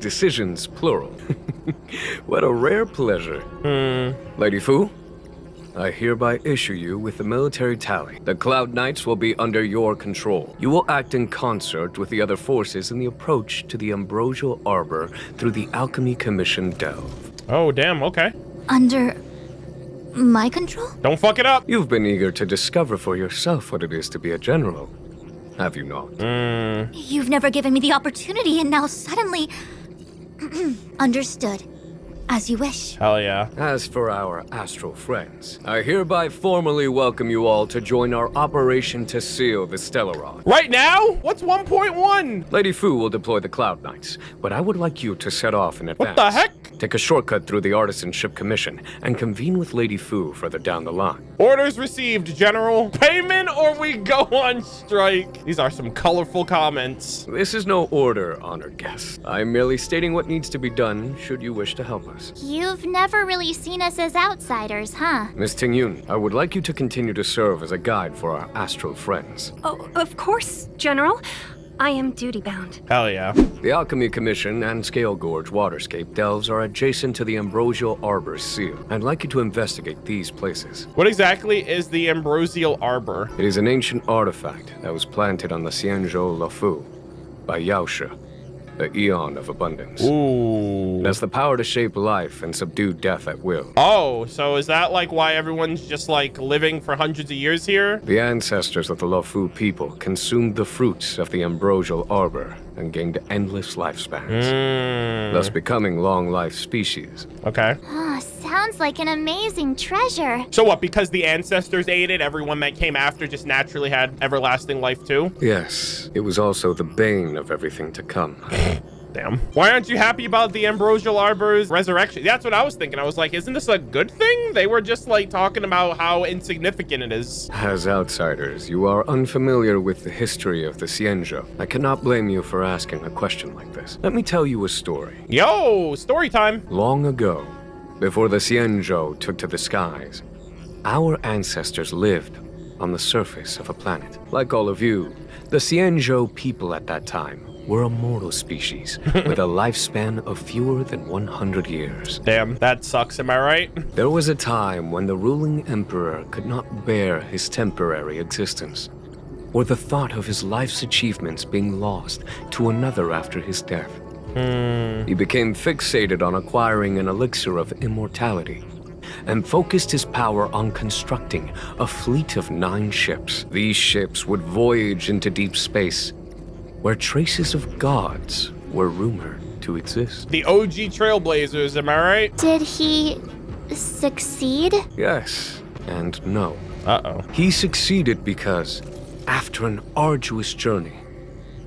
Decisions plural. What a rare pleasure. Lady Fu, I hereby issue you with the military tally. The Cloud Knights will be under your control. You will act in concert with the other forces in the approach to the Ambrosial Arbor through the Alchemy Commission delve. Oh, damn, okay. under my control? Don't fuck it up. You've been eager to discover for yourself what it is to be a general, have you not? You've never given me the opportunity, and now suddenly... Understood. As you wish. Hell yeah. As for our astral friends, I hereby formally welcome you all to join our operation to seal the Stellaron. Right now? What's 1.1? Lady Fu will deploy the Cloud Knights, but I would like you to set off in advance. What the heck? Take a shortcut through the Artisanship Commission and convene with Lady Fu further down the line. Orders received, General. Payment or we go on strike. These are some colorful comments. This is no order, honored guest. I'm merely stating what needs to be done should you wish to help us. You've never really seen us as outsiders, huh? Miss Tingyun, I would like you to continue to serve as a guide for our astral friends. Oh, of course, General. I am duty-bound. Hell yeah. The Alchemy Commission and Scale Gorge Waterscape delves are adjacent to the Ambrosial Arbor's seal. I'd like you to investigate these places. What exactly is the Ambrosial Arbor? It is an ancient artifact that was planted on the Xianzhou Luofu by Yaoshe. the Eon of Abundance. Ooh. It has the power to shape life and subdue death at will. Oh, so is that like why everyone's just like living for hundreds of years here? The ancestors of the Lofu people consumed the fruits of the ambrosial arbor and gained endless lifespans, thus becoming long-life species. Okay. Oh, sounds like an amazing treasure. So what, because the ancestors ate it, everyone that came after just naturally had everlasting life too? Yes, it was also the bane of everything to come. Damn. Why aren't you happy about the Ambrosial Arbor's resurrection? That's what I was thinking. I was like, isn't this a good thing? They were just like talking about how insignificant it is. As outsiders, you are unfamiliar with the history of the Xianzhou. I cannot blame you for asking a question like this. Let me tell you a story. Yo, story time. Long ago, before the Xianzhou took to the skies, our ancestors lived on the surface of a planet. Like all of you, the Xianzhou people at that time were a mortal species with a lifespan of fewer than 100 years. Damn, that sucks, am I right? There was a time when the ruling emperor could not bear his temporary existence, or the thought of his life's achievements being lost to another after his death. He became fixated on acquiring an elixir of immortality, and focused his power on constructing a fleet of 9 ships. These ships would voyage into deep space, where traces of gods were rumored to exist. The OG Trailblazers, am I right? Did he succeed? Yes, and no. Uh-oh. He succeeded because, after an arduous journey,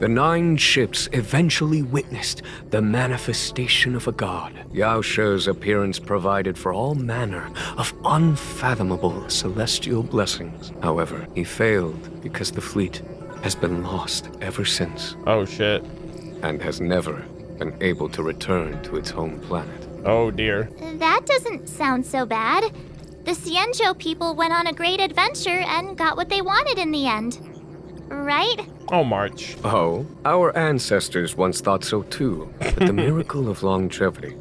the 9 ships eventually witnessed the manifestation of a god. Yao She's appearance provided for all manner of unfathomable celestial blessings. However, he failed because the fleet has been lost ever since. Oh, shit. And has never been able to return to its home planet. Oh, dear. That doesn't sound so bad. The Xianzhou people went on a great adventure and got what they wanted in the end. Right? Oh, March. Oh, our ancestors once thought so too. But the miracle of longevity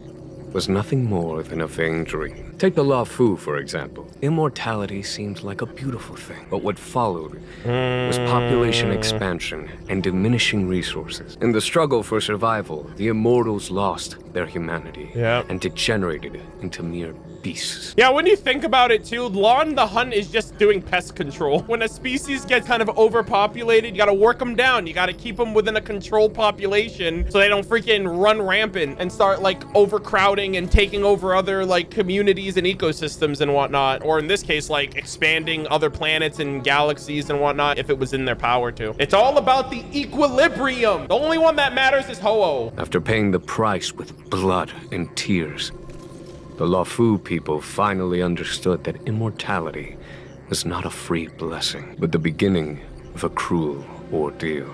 was nothing more than a vain dream. Take the Lofu, for example. Immortality seemed like a beautiful thing, but what followed was population expansion and diminishing resources. In the struggle for survival, the immortals lost their humanity and degenerated into mere beasts. Yeah, when you think about it too, Lon the Hunt is just doing pest control. When a species gets kind of overpopulated, you gotta work them down. You gotta keep them within a controlled population so they don't freaking run rampant and start like overcrowding and taking over other like communities and ecosystems and whatnot. Or in this case, like expanding other planets and galaxies and whatnot if it was in their power to. It's all about the equilibrium. The only one that matters is Ho-Oh. After paying the price with blood and tears, the Lofu people finally understood that immortality was not a free blessing, but the beginning of a cruel ordeal.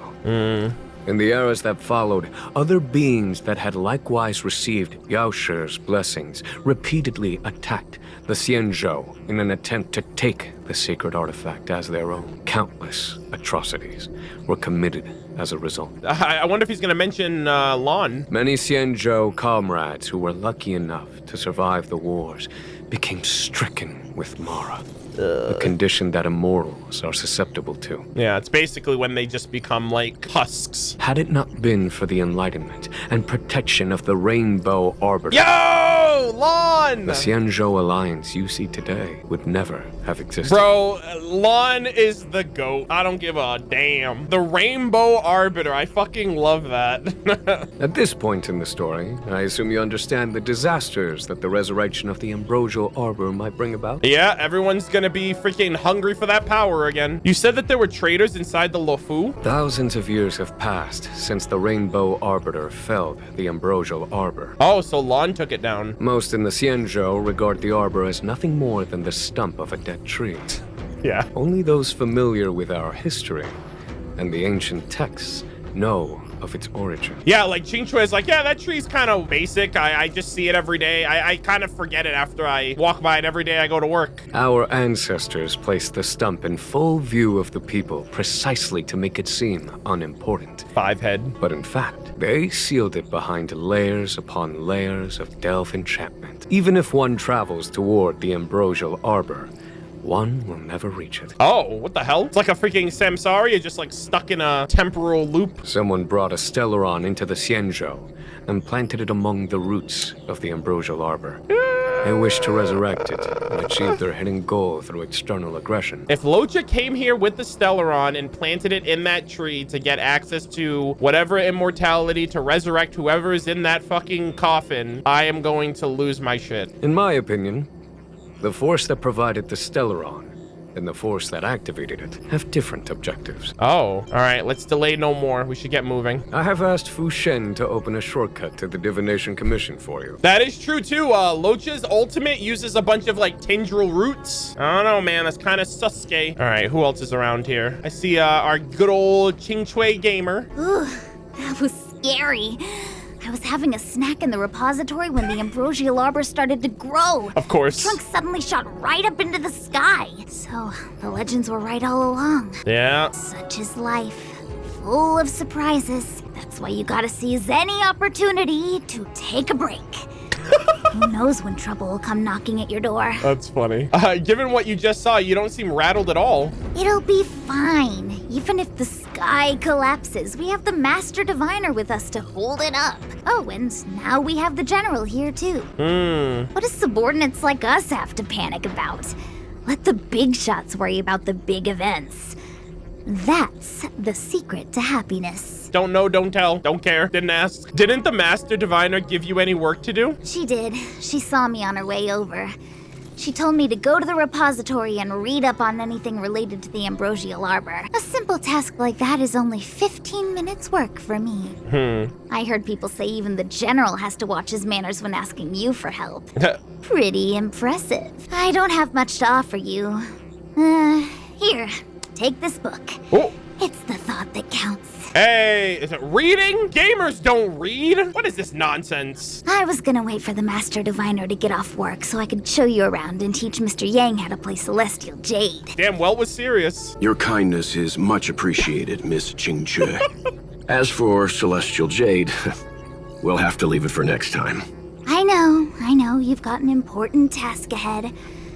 In the eras that followed, other beings that had likewise received Yao She's blessings repeatedly attacked the Xianzhou in an attempt to take the sacred artifact as their own. Countless atrocities were committed as a result. I wonder if he's gonna mention Lon. Many Xianzhou comrades who were lucky enough to survive the wars became stricken with Mara, a condition that immortals are susceptible to. Yeah, it's basically when they just become like husks. Had it not been for the enlightenment and protection of the Rainbow Arbiter, Yo, Lon! the Xianzhou alliance you see today would never have existed. Bro, Lon is the GOAT. I don't give a damn. The Rainbow Arbiter. I fucking love that. At this point in the story, I assume you understand the disasters that the resurrection of the Ambrosial Arbor might bring about? Yeah, everyone's gonna be freaking hungry for that power again. You said that there were traitors inside the Lofu? Thousands of years have passed since the Rainbow Arbiter felled the Ambrosial Arbor. Oh, so Lon took it down. Most in the Xianzhou regard the arbor as nothing more than the stump of a dead tree. Yeah. Only those familiar with our history and the ancient texts know of its origin. Yeah, like Qingque is like, yeah, that tree's kind of basic. I just see it every day. I kind of forget it after I walk by it every day I go to work. Our ancestors placed the stump in full view of the people precisely to make it seem unimportant. 5-head. But in fact, they sealed it behind layers upon layers of delve enchantment. Even if one travels toward the Ambrosial Arbor, one will never reach it. Oh, what the hell? It's like a freaking samsara. You're just like stuck in a temporal loop. Someone brought a Stellaron into the Xianzhou and planted it among the roots of the ambrosial arbor. They wish to resurrect it and achieve their hidden goal through external aggression. If Locha came here with the Stellaron and planted it in that tree to get access to whatever immortality to resurrect whoever is in that fucking coffin, I am going to lose my shit. In my opinion, the force that provided the Stellaron and the force that activated it have different objectives. Oh, all right. Let's delay no more. We should get moving. I have asked Fu Shen to open a shortcut to the Divination Commission for you. That is true too. Locha's ultimate uses a bunch of like tendril roots. I don't know, man. That's kind of suske. All right, who else is around here? I see our good old Ching Chui gamer. Ooh, that was scary. I was having a snack in the repository when the ambrosial arbor started to grow. Of course. The trunk suddenly shot right up into the sky. So the legends were right all along. Yeah. Such is life, full of surprises. That's why you gotta seize any opportunity to take a break. Who knows when trouble will come knocking at your door. That's funny. Given what you just saw, you don't seem rattled at all. It'll be fine. Even if the sky collapses, we have the Master Diviner with us to hold it up. Oh, and now we have the General here too. What do subordinates like us have to panic about? Let the big shots worry about the big events. That's the secret to happiness. Don't know, don't tell, don't care, didn't ask. Didn't the Master Diviner give you any work to do? She did. She saw me on her way over. She told me to go to the repository and read up on anything related to the ambrosial arbor. A simple task like that is only 15 minutes work for me. I heard people say even the General has to watch his manners when asking you for help. Pretty impressive. I don't have much to offer you. Here, take this book. Oh. It's the thought that counts. Hey, is it reading? Gamers don't read. What is this nonsense? I was gonna wait for the Master Diviner to get off work so I could show you around and teach Mr. Yang how to play Celestial Jade. Damn well was serious. Your kindness is much appreciated, Miss Ching Chui. As for Celestial Jade, we'll have to leave it for next time. I know, you've got an important task ahead.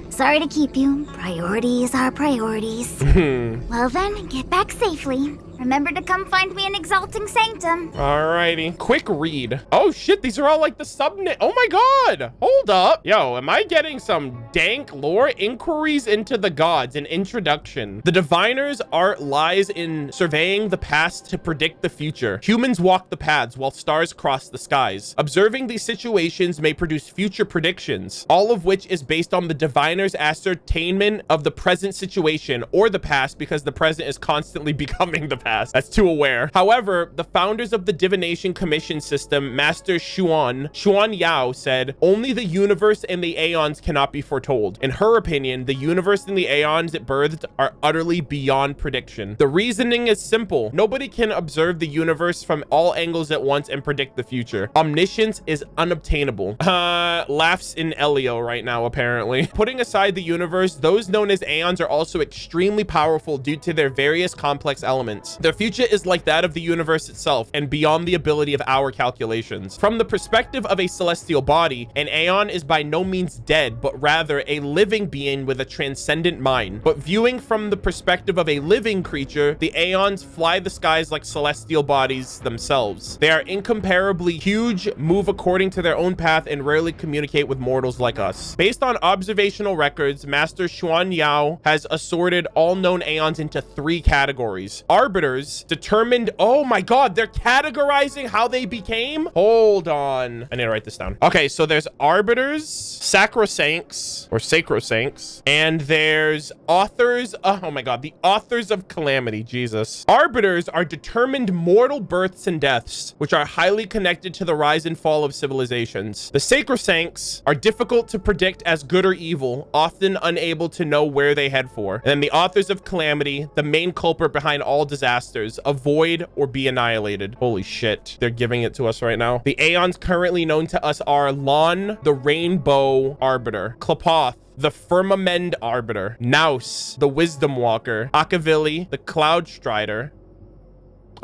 Sorry to keep you. Priorities are priorities. Well then, get back safely. Remember to come find me in Exalting Sanctum. Alrighty. Quick read. Oh shit, these are all like the subnet. Oh my god. Hold up. Yo, am I getting some dank lore? Inquiries into the gods, an introduction. The diviner's art lies in surveying the past to predict the future. Humans walk the paths while stars cross the skies. Observing these situations may produce future predictions, all of which is based on the diviner's ascertainment of the present situation or the past, because the present is constantly becoming the past. That's too aware. However, the founders of the Divination Commission system, Master Xuan Yao, said, only the universe and the aeons cannot be foretold. In her opinion, the universe and the aeons it birthed are utterly beyond prediction. The reasoning is simple. Nobody can observe the universe from all angles at once and predict the future. Omniscience is unobtainable. Laughs in Elio right now, apparently. Putting aside the universe, those known as aeons are also extremely powerful due to their various complex elements. Their future is like that of the universe itself and beyond the ability of our calculations. From the perspective of a celestial body, an aeon is by no means dead, but rather a living being with a transcendent mind. But viewing from the perspective of a living creature, the aeons fly the skies like celestial bodies themselves. They are incomparably huge, move according to their own path, and rarely communicate with mortals like us. Based on observational records, Master Xuan Yao has assorted all known aeons into 3 categories. Arbiters determined, oh my god, they're categorizing how they became. Hold on, I need to write this down. Okay, so there's arbiters, sacrosancts or sacrosancts, and there's authors. Oh my god, the authors of calamity. Jesus. Arbiters are determined mortal births and deaths, which are highly connected to the rise and fall of civilizations. The sacrosancts are difficult to predict as good or evil, often unable to know where they head for. And then the authors of calamity, the main culprit behind all disasters, avoid or be annihilated. Holy shit, they're giving it to us right now. The aeons currently known to us are Lon, the Rainbow Arbiter, Klapoth, the Firmament Arbiter, Naus, the Wisdom Walker, Akavili, the Cloud Strider.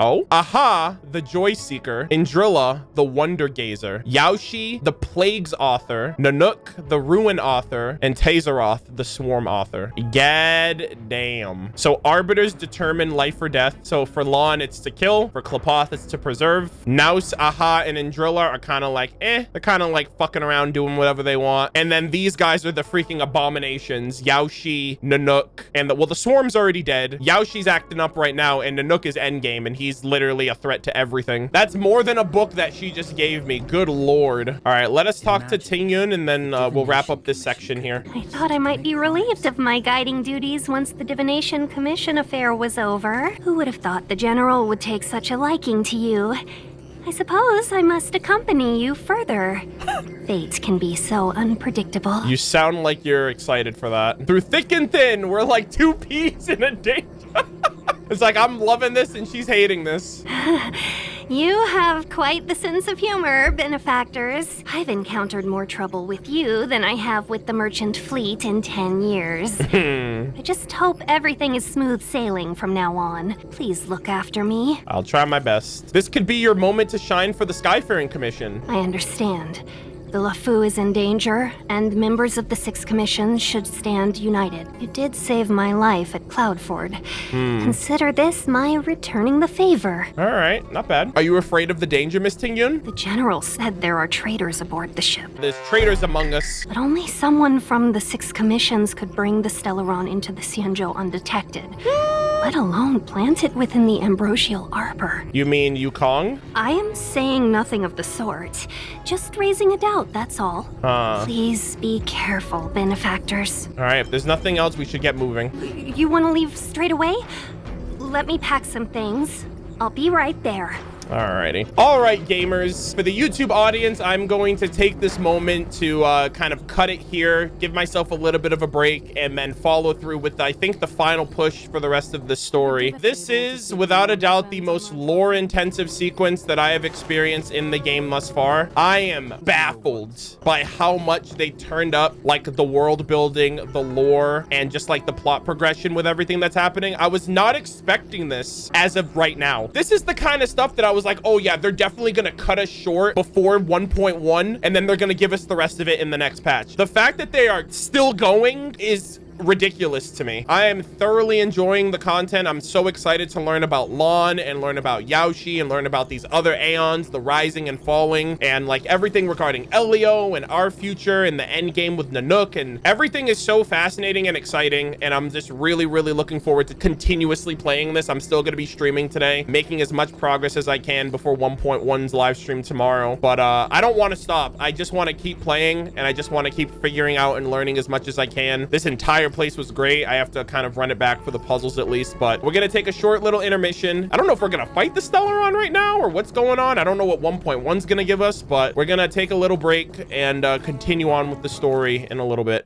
Oh? Aha, the Joy Seeker. Indrilla, the Wonder Gazer. Yaoshi, the Plagues Author. Nanook, the Ruin Author. And Tazeroth, the Swarm Author. God damn. So arbiters determine life or death. So for Lon, it's to kill. For Klapoth, it's to preserve. Naus, Aha, and Indrilla are kind of like, They're kind of like fucking around doing whatever they want. And then these guys are the freaking abominations. Yaoshi, Nanook, and the Swarm's already dead. Yaoshi's acting up right now, and Nanook is Endgame, and he's literally a threat to everything. That's more than a book that she just gave me. Good lord. All right, let us talk to Tingyun, and then we'll wrap up this section here. I thought I might be relieved of my guiding duties once the Divination Commission affair was over. Who would have thought the General would take such a liking to you? I suppose I must accompany you further. Fate can be so unpredictable. You sound like you're excited for that. Through thick and thin, we're like two peas in a danger. It's like I'm loving this and she's hating this. You have quite the sense of humor, benefactors. I've encountered more trouble with you than I have with the merchant fleet in 10 years. I just hope everything is smooth sailing from now on. Please look after me. I'll try my best. This could be your moment to shine for the Skyfaring Commission. I understand. The LeFou is in danger, and members of the Sixth Commission should stand united. You did save my life at Cloudford. Consider this my returning the favor. All right, not bad. Are you afraid of the danger, Miss Tingyun? The General said there are traitors aboard the ship. There's traitors among us. But only someone from the Six Commissions could bring the Stellaron into the Xianzhou undetected, let alone plant it within the Ambrosial Arbor. You mean Yukong? I am saying nothing of the sort. Just raising a doubt, that's all. Please be careful, benefactors. All right, if there's nothing else, we should get moving. You want to leave straight away? Let me pack some things. I'll be right there. Alrighty. All right, gamers. For the YouTube audience, I'm going to take this moment to kind of cut it here, give myself a little bit of a break, and then follow through with, I think, the final push for the rest of the story. This is, without a doubt, the most lore-intensive sequence that I have experienced in the game thus far. I am baffled by how much they turned up, like, the world building, the lore, and just, like, the plot progression with everything that's happening. I was not expecting this as of right now. This is the kind of stuff that I was like, oh yeah, they're definitely gonna cut us short before 1.1 and then they're gonna give us the rest of it in the next patch. The fact that they are still going is ridiculous to me. I am thoroughly enjoying the content. I'm so excited to learn about Lon and learn about Yaoshi and learn about these other Aeons, the rising and falling, and like everything regarding Elio and our future and the end game with Nanook, and everything is so fascinating and exciting, and I'm just really looking forward to continuously playing this. I'm still going to be streaming today, making as much progress as I can before 1.1's live stream tomorrow, but I don't want to stop. I just want to keep playing, and I just want to keep figuring out and learning as much as I can. This entire place was great. I have to kind of run it back for the puzzles at least, but we're gonna take a short little intermission. I don't know if we're gonna fight the Stellaron right now or what's going on. I don't know what 1.1's gonna give us, but we're gonna take a little break and continue on with the story in a little bit.